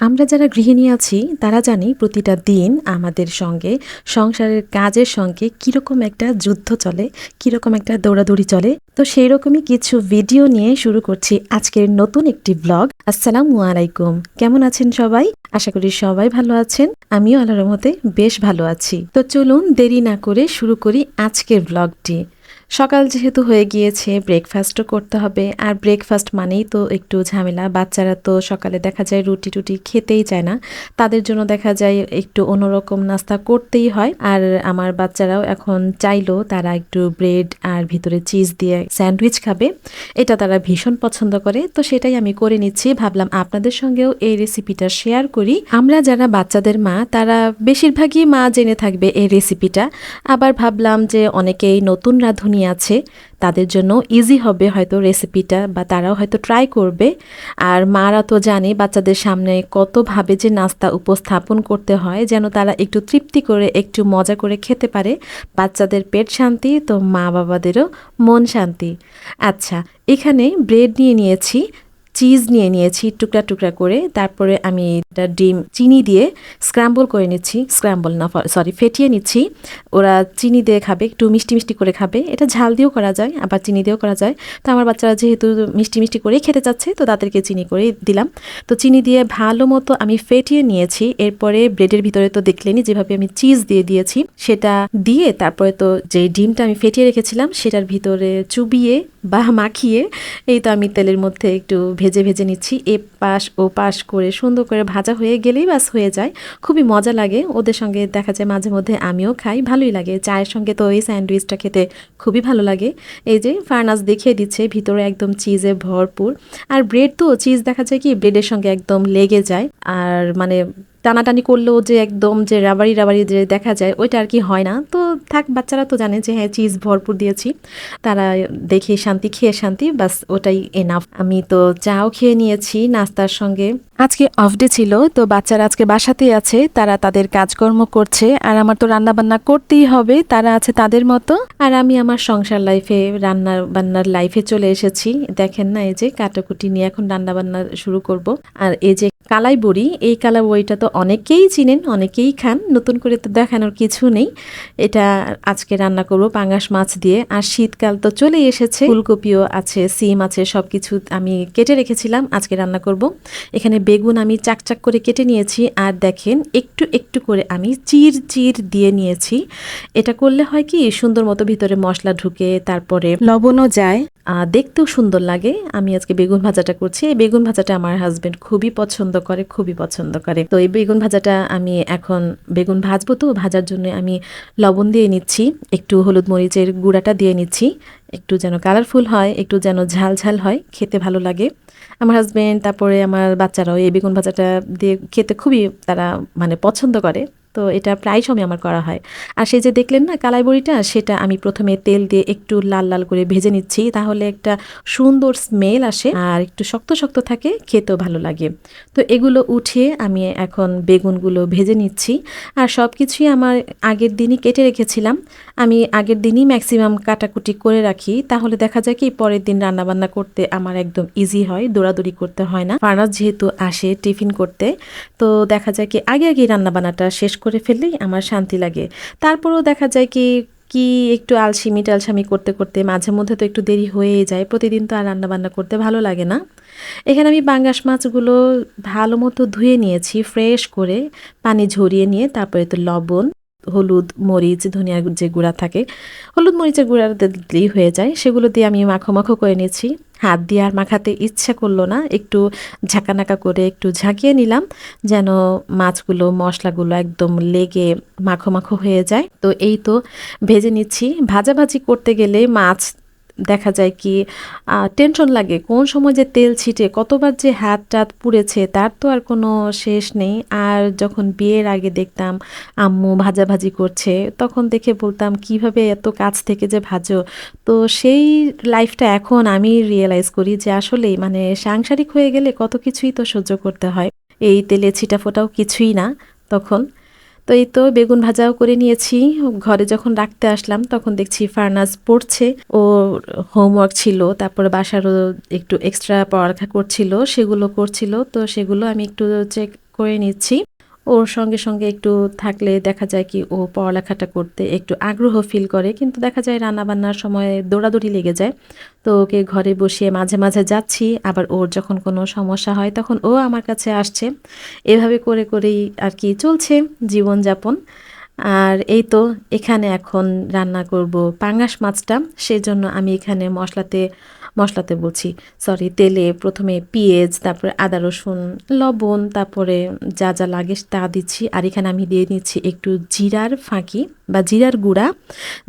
আমরা যারা গৃহিণী আছি তারা জানি প্রতিটা দিন আমাদের সঙ্গে সংসারের কাজের সঙ্গে কীরকম একটা যুদ্ধ চলে, কীরকম একটা দৌড়াদৌড়ি চলে। তো সেই রকমই কিছু ভিডিও নিয়ে শুরু করছি আজকের নতুন একটি ব্লগ। আসসালামু আলাইকুম, কেমন আছেন সবাই? আশা করি সবাই ভালো আছেন। আমিও আল্লাহর রহমতে বেশ ভালো আছি। তো চলুন দেরি না করে শুরু করি আজকের ব্লগটি। সকাল যেহেতু হয়ে গিয়েছে, ব্রেকফাস্টও করতে হবে। আর ব্রেকফাস্ট মানেই তো একটু ঝামেলা। বাচ্চারা তো সকালে দেখা যায় রুটি টুটি খেতেই চায় না, তাদের জন্য দেখা যায় একটু অন্যরকম নাস্তা করতেই হয়। আর আমার বাচ্চারাও এখন চাইলো তারা একটু ব্রেড আর ভিতরে চিজ দিয়ে স্যান্ডউইচ খাবে, এটা তারা ভীষণ পছন্দ করে। তো সেটাই আমি করে নিচ্ছি, ভাবলাম আপনাদের সঙ্গেও এই রেসিপিটা শেয়ার করি। আমরা যারা বাচ্চাদের মা তারা বেশিরভাগই মা জেনে থাকবে এই রেসিপিটা। আবার ভাবলাম যে অনেকেই নতুন রাঁধুনি আছে, তাদের জন্য ইজি হবে হয়তো রেসিপিটা, বা তারাও হয়তো ট্রাই করবে। আর মারা তো জানে বাচ্চাদের সামনে কতভাবে যে নাস্তা উপস্থাপন করতে হয় যেন তারা একটু তৃপ্তি করে একটু মজা করে খেতে পারে। বাচ্চাদের পেট শান্তি তো মা বাবাদেরও মন শান্তি। আচ্ছা, এখানে ব্রেড নিয়ে নিয়েছি, চিজ নিয়ে নিয়েছি টুকরা টুকরা করে, তারপরে আমি এটা ডিম চিনি দিয়ে স্ক্র্যাম্বল করে নিচ্ছি, স্ক্র্যাম্বল না সরি ফেটিয়ে নিচ্ছি। ওরা চিনি দিয়ে খাবে, একটু মিষ্টি মিষ্টি করে খাবে। এটা ঝাল দিয়েও করা যায়, আবার চিনি দিয়েও করা যায়। তো আমার বাচ্চারা যেহেতু মিষ্টি মিষ্টি করেই খেতে চাচ্ছে, তো তাদেরকে চিনি করেই দিলাম। তো চিনি দিয়ে ভালো মতো আমি ফেটিয়ে নিয়েছি। এরপরে ব্রেডের ভিতরে তো দেখলেনি যেভাবে আমি চিজ দিয়ে দিয়েছি, সেটা দিয়ে তারপরে তো যে ডিমটা আমি ফেটিয়ে রেখেছিলাম সেটার ভিতরে চুবিয়ে বা মাখিয়ে এই তো আমি তেলের মধ্যে একটু ভেজে ভেজে নিচ্ছি। এ পাশ ও পাশ করে সুন্দর করে ভাজা হয়ে গেলেই বাস হয়ে যায়। খুবই মজা লাগে, ওদের সঙ্গে দেখা যায় মাঝে মধ্যে আমিও খাই, ভালোই লাগে। চায়ের সঙ্গে তো এই স্যান্ডউইচটা খেতে খুবই ভালো লাগে। এই যে ফার্নাস দেখিয়ে দিচ্ছে, ভিতরে একদম চিজে ভরপুর। আর ব্রেড তো চিজ দেখা যায় কি ব্রেডের সঙ্গে একদম লেগে যায়, আর মানে টানাটানি করলেও যে একদম যে রাবারি রাবারি যে দেখা যায় ওইটা আর কি হয় না। তো থাক, বাচ্চারা তো জানে যে হ্যাঁ চিজ ভরপুর দিয়েছি, তারা দেখে শান্তি খেয়ে শান্তি, বাস ওটাই এনাফ। আমি তো চাও খেয়ে নিয়েছি নাস্তার সঙ্গে। আজকে অফ ডে ছিল, তো বাচ্চারা আজকে বাসাতেই আছে, তারা তাদের কাজকর্ম করছে। আর আমার তো রান্না বান্না করতেই হবে, তারা আছে তাদের মতো, আর আমি আমার সংসার লাইফে রান্না বান্নার লাইফে চলে এসেছি। দেখেন না, এই যে কাটাকুটি নিয়ে এখন রান্না বান্না শুরু করব। আর এই যে কালাই বড়ি, এই কালাই বড়িটা তো অনেকেই চিনেন, অনেকেই খান, নতুন করে তো দেখানোর কিছু নেই। এটা আজকে রান্না করব পাঙ্গাস মাছ দিয়ে। আর শীতকাল তো চলে এসেছে, ফুলকপিও আছে, সিম আছে, সবকিছু আমি কেটে রেখেছিলাম, আজকে রান্না করব। এখানে বেগুন আমি চাকচাক করে কেটে নিয়েছি, আর দেখেন একটু একটু করে আমি চির চির দিয়ে নিয়েছি। এটা করলে হয় কি সুন্দর মতো ভিতরে মশলা ঢুকে, তারপরে লবণও যায়, দেখতেও সুন্দর লাগে। আমি আজকে বেগুন ভাজাটা করছি। এই বেগুন ভাজাটা আমার হাজবেন্ড খুবই পছন্দ করে, খুবই পছন্দ করে। তো এই বেগুন ভাজাটা আমি এখন বেগুন ভাজবো, তো ভাজার জন্য আমি লবণ দিয়ে নিচ্ছি, একটু হলুদ মরিচের গুঁড়াটা দিয়ে নিচ্ছি, একটু যেন কালারফুল হয়, একটু যেন ঝাল ঝাল হয়, খেতে ভালো লাগে। আমার হাজবেন্ড তারপরে আমার বাচ্চারাও এই বেগুন ভাজাটা দিয়ে খেতে খুবই তারা মানে পছন্দ করে। তো এটা প্রায় সময় আমার করা হয়। আর সেই যে দেখলেন না কালাই বড়িটা, সেটা আমি প্রথমে তেল দিয়ে একটু লাল লাল করে ভেজে নিচ্ছি, তাহলে একটা সুন্দর স্মেল আসে আর একটু শক্ত শক্ত থাকে, খেতেও ভালো লাগে। তো এগুলো উঠিয়ে আমি এখন বেগুনগুলো ভেজে নিচ্ছি। আর সব কিছুই আমার আগের দিনই কেটে রেখেছিলাম, আমি আগের দিনই ম্যাক্সিমাম কাটাকুটি করে রাখি, তাহলে দেখা যায় কি পরের দিন রান্নাবান্না করতে আমার একদম ইজি হয়, দৌড়াদৌড়ি করতে হয় না। ফারাজ যেহেতু আসে টিফিন করতে, তো দেখা যায় কি আগে আগে রান্নাবান্নাটা শেষ করে ফেললেই আমার শান্তি লাগে। তারপরেও দেখা যায় কি কি একটু আলসিমি টালসামি করতে করতে মাঝে মধ্যে তো একটু দেরি হয়েই যায়, প্রতিদিন তো আর রান্নাবান্না করতে ভালো লাগে না। এখানে আমি পাঙ্গাস মাছগুলো ভালো মতো ধুয়ে নিয়েছি, ফ্রেশ করে পানি ঝরিয়ে নিয়ে তারপরে তো লবণ, হলুদ, মরিচ, ধনিয়ার যে গুঁড়া থাকে, হলুদ মরিচের গুঁড়া দিলেই হয়ে যায়, সেগুলো দিয়ে আমি মাখো মাখো করে নিয়েছি। হাত দিয়ে আর মাখাতে ইচ্ছা করলো না, একটু ঝাঁকানাকা করে একটু ঝাঁকিয়ে নিলাম যেন মাছগুলো মশলাগুলো একদম লেগে মাখো মাখো হয়ে যায়। তো এই তো ভেজে নিচ্ছি। ভাজাভাজি করতে গেলে মাছ দেখা যায় কি টেনশন লাগে, কোন সময় যে তেল ছিটে কতবার যে হাত টাত পুড়েছে তার তো আর কোনো শেষ নেই। আর যখন বিয়ের আগে দেখতাম আম্মু ভাজাভাজি করছে, তখন দেখে বলতাম কিভাবে এত কাছ থেকে যে ভাজো। তো সেই লাইফটা এখন আমি রিয়েলাইজ করি যে আসলেই মানে সাংসারিক হয়ে গেলে কত কিছুই তো সহ্য করতে হয়, এই তেলে ছিটা ফোটাও কিছুই না তখন। তো এই তো বেগুন ভাজাও করে নিয়েছি। ঘরে যখন রাখতে আসলাম তখন দেখছি ফার্নাস পড়ছে, ও হোমওয়ার্ক ছিল, তারপরে বাসারও একটু এক্সট্রা পড়ালেখা করছিল, সেগুলো করছিল। তো সেগুলো আমি একটু চেক করে নিচ্ছি। ওর সঙ্গে সঙ্গে একটু থাকলে দেখা যায় কি ও পড়ালেখাটা করতে একটু আগ্রহ ফিল করে, কিন্তু দেখা যায় রান্নাবান্নার সময় দৌড়াদৌড়ি লেগে যায়। তো ওকে ঘরে বসিয়ে মাঝে মাঝে যাচ্ছি, আবার ওর যখন কোনো সমস্যা হয় তখন ও আমার কাছে আসছে। এভাবে করে করেই আর কি চলছে জীবনযাপন। আর এই তো এখানে এখন রান্না করব পাঙ্গাস মাছটা। সেজন্য আমি এখানে মশলাতে বলছি, সরি, তেলে প্রথমে পেঁয়াজ, তারপরে আদা রসুন, লবণ, তারপরে যা যা লাগে তা দিচ্ছি। আর এখানে আমি দিয়ে নিচ্ছি একটু জিরার ফাঁকি বা জিরার গুঁড়া।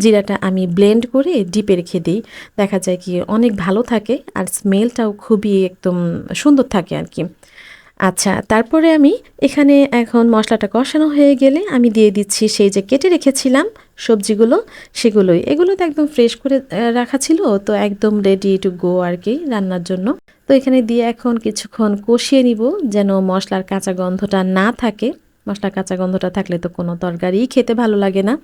জিরাটা আমি ব্লেন্ড করে ডিপে রেখে দিই, দেখা যায় কি অনেক ভালো থাকে আর স্মেলটাও খুবই একদম সুন্দর থাকে আর কি। আচ্ছা, তারপরে আমি এখানে এখন মশলাটা কষানো হয়ে গেলে আমি দিয়ে দিচ্ছি সেই যে কেটে রেখেছিলাম সবজিগুলো, সেগুলোই। এগুলো তো একদম ফ্রেশ করে রাখা ছিল, তো একদম রেডি টু গো আর কি রান্নার জন্য। তো এখানে দিয়ে এখন কিছুক্ষণ কষিয়ে নিব যেন মশলার কাঁচা গন্ধটা না থাকে। মশলার কাঁচা গন্ধটা থাকলে তো কোনো তরকারিই খেতে ভালো লাগে না।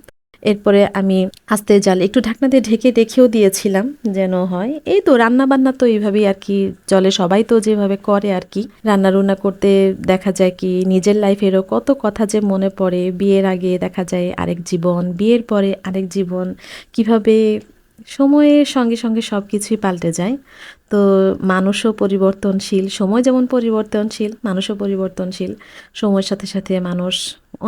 এরপরে আমি আস্তে জাল একটু ঢাকনা দিয়ে ঢেকে রেখেও দিয়েছিলাম যেন হয়। এই তো রান্না বান্না তো এইভাবেই আর কি চলে, সবাই তো যেভাবে করে আর কি। রান্না রুন্না করতে দেখা যায় কি নিজের লাইফেরও কত কথা যে মনে পড়ে। বিয়ের আগে দেখা যায় আরেক জীবন, বিয়ের পরে আরেক জীবন, কিভাবে সময়ের সঙ্গে সঙ্গে সব কিছুই পাল্টে যায়। তো মানুষও পরিবর্তনশীল, সময় যেমন পরিবর্তনশীল, মানুষও পরিবর্তনশীল। সময়ের সাথে সাথে মানুষ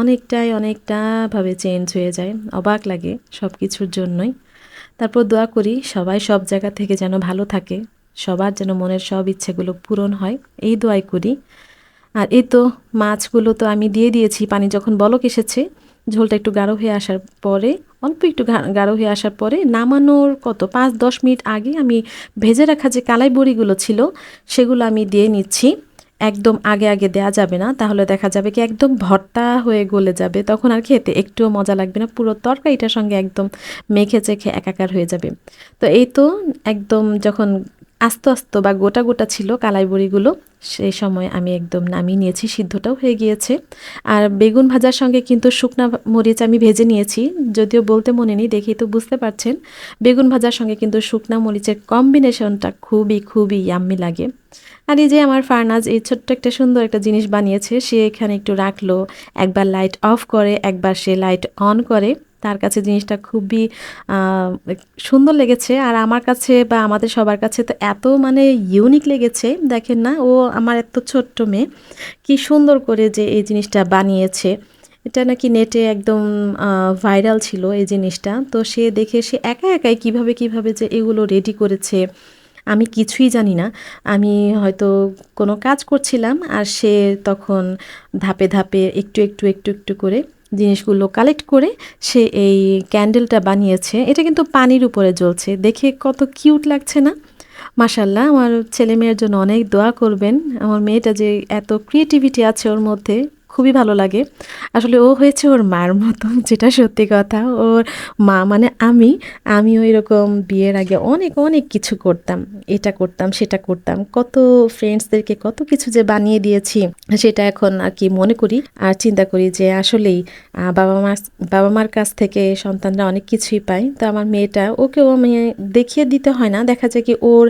অনেকটাভাবে চেঞ্জ হয়ে যায়, অবাক লাগে সব কিছুর জন্যই। তারপর দোয়া করি সবাই সব জায়গা থেকে যেন ভালো থাকে, সবার যেন মনের সব ইচ্ছেগুলো পূরণ হয়, এই দোয়াই করি। আর এই তো মাছগুলো তো আমি দিয়ে দিয়েছি, পানি যখন বলক এসেছে, ঝোলটা একটু গাঢ় হয়ে আসার পরে, অল্প একটু গাঢ় হয়ে আসার পরে নামানোর কত 5-10 মিনিট আগে আমি ভেজে রাখা যে কালাই বড়িগুলো ছিল সেগুলো আমি দিয়ে নিচ্ছি। একদম আগে আগে দেয়া যাবে না, তাহলে দেখা যাবে কি একদম ভর্তা হয়ে গলে যাবে, তখন আর খেতে একটুও মজা লাগবে না, পুরো তরকারিটার সঙ্গে একদম মেখে চেখে একাকার হয়ে যাবে। তো এই তো একদম যখন আস্তে আস্তে বা গোটা গোটা ছিল কালাই বড়িগুলো, সেই সময় আমি একদম নামিয়ে নিয়েছি, সিদ্ধটাও হয়ে গিয়েছে। আর বেগুন ভাজার সঙ্গে কিন্তু শুকনা মরিচ আমি ভেজে নিয়েছি, যদিও বলতে মনে নেই, দেখেই তো বুঝতে পারছেন। বেগুন ভাজার সঙ্গে কিন্তু শুকনা মরিচের কম্বিনেশনটা খুবই খুবই ইয়াম্মি লাগে। আর এই যে আমার ফারনাজ এই ছোট্ট একটা সুন্দর একটা জিনিস বানিয়েছে, সে এখানে একটু রাখলো, একবার লাইট অফ করে একবার সে লাইট অন করে। তার কাছে জিনিসটা খুবই সুন্দর লেগেছে, আর আমার কাছে বা আমাদের সবার কাছে তো এত মানে ইউনিক লেগেছে। দেখেন না, ও আমার এত ছোট্ট মেয়ে কি সুন্দর করে যে এই জিনিসটা বানিয়েছে। এটা নাকি নেটে একদম ভাইরাল ছিল এই জিনিসটা, তো সে দেখে সে একা একাই কিভাবে যে এগুলো রেডি করেছে আমি কিছুই জানি না। আমি হয়তো কোনো কাজ করছিলাম আর সে তখন ধাপে ধাপে একটু করে জিনিসগুলো কালেক্ট করে সে এই ক্যান্ডেলটা বানিয়েছে। এটা কিন্তু পানির উপরে জ্বলছে, দেখে কত কিউট লাগছে না? মাশাল্লাহ, আমার ছেলে মেয়ের জন্য অনেক দোয়া করবেন। আমার মেয়েটা যে এত ক্রিয়েটিভিটি আছে ওর মধ্যে, খুবই ভালো লাগে। আসলে ও হয়েছে ওর মার মতো, যেটা সত্যি কথা। ওর মা মানে আমিও এরকম বিয়ের আগে অনেক অনেক কিছু করতাম, এটা করতাম সেটা করতাম, কত ফ্রেন্ডসদেরকে কত কিছু যে বানিয়ে দিয়েছি, সেটা এখন আর কি মনে করি আর চিন্তা করি যে আসলেই বাবা মার কাছ থেকে সন্তানরা অনেক কিছুই পায়। তো আমার মেয়েটা, ওকেও আমি দেখিয়ে দিতে হয় না, দেখা যায় কি ওর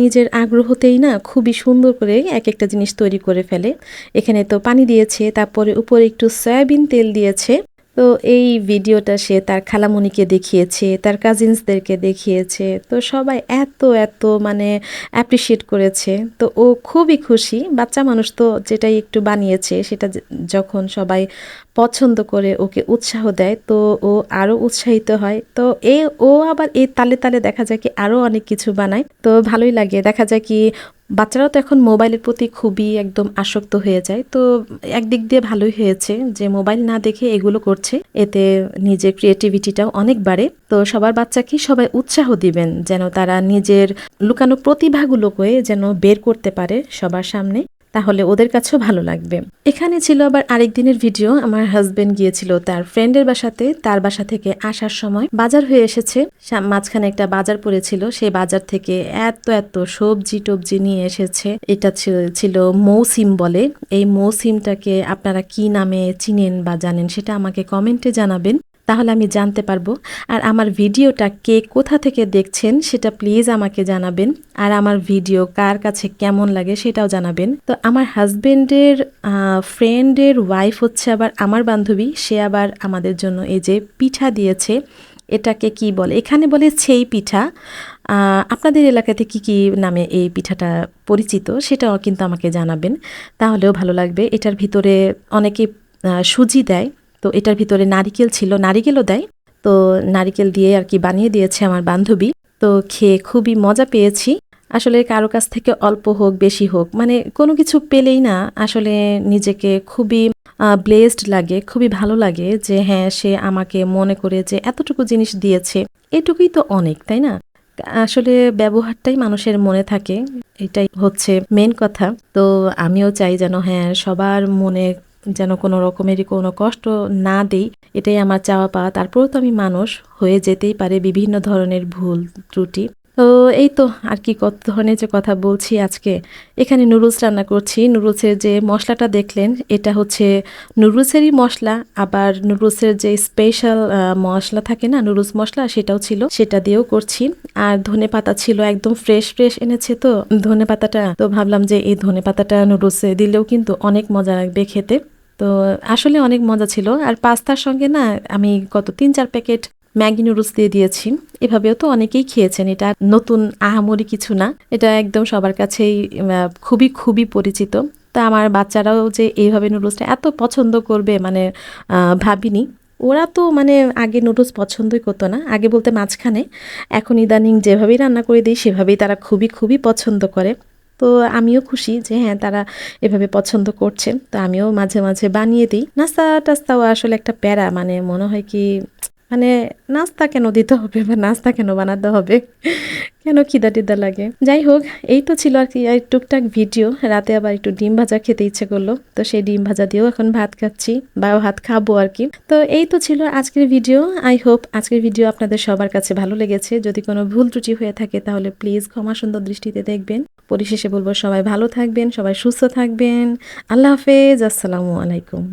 নিজের আগ্রহতেই না খুবই সুন্দর করে এক একটা জিনিস তৈরি করে ফেলে। এখানে তো পানি দিয়েছে, তারপরে উপরে একটু সয়াবিন তেল দিয়েছে। তো এই ভিডিওটা সে তার খালামণিকে দেখিয়েছে, তার কাজিনসদেরকে দেখিয়েছে, তো সবাই এত মানে অ্যাপ্রিসিয়েট করেছে। তো ও খুবই খুশি, বাচ্চা মানুষ তো যেটাই একটু বানিয়েছে সেটা যখন সবাই পছন্দ করে ওকে উৎসাহ দেয়, তো ও আরও উৎসাহিত হয়। তো ও আবার এই তালে তালে দেখা যায় কি আরও অনেক কিছু বানায়, তো ভালোই লাগে। দেখা যায় কি বাচ্চারাও তো এখন মোবাইলের প্রতি খুবই একদম আসক্ত হয়ে যায়। তো একদিক দিয়ে ভালোই হয়েছে যে মোবাইল না দেখে এগুলো করছে, এতে নিজের ক্রিয়েটিভিটিটাও অনেক বাড়ে। তো সবার বাচ্চাকে সবাই উৎসাহ দিবেন যেন তারা নিজের লুকানো প্রতিভাগুলোকে যেন বের করতে পারে সবার সামনে, তাহলে ওদের কাছেও ভালো লাগবে। এখানে ছিল আবার আরেক দিনের ভিডিও। আমার হাজবেন্ড গিয়েছিল তার ফ্রেন্ডের বাসাতে, তার বাসা থেকে আসার সময় বাজার হয়ে এসেছে, মাঝখানে একটা বাজার পড়েছিল, সেই বাজার থেকে এত সবজি টবজি নিয়ে এসেছে। এটা ছিল মৌসিম বলে। এই মৌসিমটাকে আপনারা কি নামে চিনেন বা জানেন সেটা আমাকে কমেন্টে জানাবেন। তাহলে আমি জানতে পারবো। আর আমার ভিডিওটা কে কোথা থেকে দেখছেন সেটা প্লিজ আমাকে জানাবেন। আর আমার ভিডিও কার কাছে কেমন লাগে সেটাও জানাবেন। তো আমার হাজবেন্ডের ফ্রেন্ডের ওয়াইফ হচ্ছে আবার আমার বান্ধবী, সে আবার আমাদের জন্য এই যে পিঠা দিয়েছে। এটাকে কি বলে, এখানে বলে ছেই পিঠা। আপনাদের এলাকাতে কি কি নামে এই পিঠাটা পরিচিত সেটাও কিন্তু আমাকে জানাবেন, তাহলেও ভালো লাগবে। এটার ভিতরে অনেকে সুজি দেয়, তো এটার ভিতরে নারিকেল ছিল, নারিকেলও দেয়। তো নারিকেল দিয়ে আর কি বানিয়ে দিয়েছে আমার বান্ধবী। তো খেয়ে খুবই মজা পেয়েছি। আসলে কারো কাছ থেকে অল্প হোক বেশি হোক, মানে কোনো কিছু পেলেই না আসলে নিজেকে খুবই ব্লেসড লাগে, খুবই ভালো লাগে যে হ্যাঁ সে আমাকে মনে করে যে এতটুকু জিনিস দিয়েছে, এটুকুই তো অনেক, তাই না? আসলে ব্যবহারটাই মানুষের মনে থাকে, এটাই হচ্ছে মেন কথা। তো আমিও চাই যেন হ্যাঁ সবার মনে যেন কোনো রকমেরই কোনো কষ্ট না দেই, এটাই আমার চাওয়া পাওয়া। তারপরেও তো আমি মানুষ, হয়ে যেতেই পারে বিভিন্ন ধরনের ভুল ত্রুটি। তো এই তো আর কি কত ধরনের যে কথা বলছি আজকে। এখানে নুডলস রান্না করছি। নুডলসের যে মশলাটা দেখলেন এটা হচ্ছে নুডলসেরই মশলা, আবার নুডলসের যে স্পেশাল মশলা থাকে না নুডলস মশলা, সেটাও ছিল, সেটা দিয়েও করছি। আর ধনে পাতা ছিল, একদম ফ্রেশ ফ্রেশ এনেছে তো ধনে পাতাটা, তো ভাবলাম যে এই ধনে পাতাটা নুডলসে দিলেও কিন্তু অনেক মজা লাগবে খেতে। তো আসলে অনেক মজা ছিল। আর পাস্তার সঙ্গে না আমি কত 3-4 প্যাকেট ম্যাগি নুডলস দিয়ে দিয়েছি। এভাবেও তো অনেকেই খেয়েছেন, এটা নতুন আহামরি কিছু না, এটা একদম সবার কাছেই খুবই খুবই পরিচিত। তা আমার বাচ্চারাও যে এইভাবে নুডলসটা এত পছন্দ করবে মানে ভাবিনি। ওরা তো মানে আগে নুডলস পছন্দই করতো না, আগে বলতে মাঝখানে, এখন ইদানিং যেভাবেই রান্না করে দিই সেভাবেই তারা খুবই খুবই পছন্দ করে। তো আমিও খুশি যে হ্যাঁ তারা এভাবে পছন্দ করছে। তো আমিও মাঝে মাঝে বানিয়ে দিই। নাস্তা টাস্তাও আসলে একটা প্যারা, মানে মনে হয় কি মানে নাস্তা কেন দিতে হবে বা নাস্তা কেন বানাতে হবে, কেন খিদা টিদা লাগে। যাই হোক, এই তো ছিল আর কি আর টুকটাক ভিডিও। রাতে আবার একটু ডিম ভাজা খেতে ইচ্ছে করলো, তো সেই ডিম ভাজা দিয়েও এখন ভাত খাচ্ছি বা ভাত খাবো আর কি। তো এই তো ছিল আজকের ভিডিও। আই হোপ আজকের ভিডিও আপনাদের সবার কাছে ভালো লেগেছে। যদি কোনো ভুল ত্রুটি হয়ে থাকে তাহলে প্লিজ ক্ষমা সুন্দর দৃষ্টিতে দেখবেন। পরিশেষে বলবো সবাই ভালো থাকবেন, সবাই সুস্থ থাকবেন। আল্লাহ হাফেজ, আসসালামু আলাইকুম।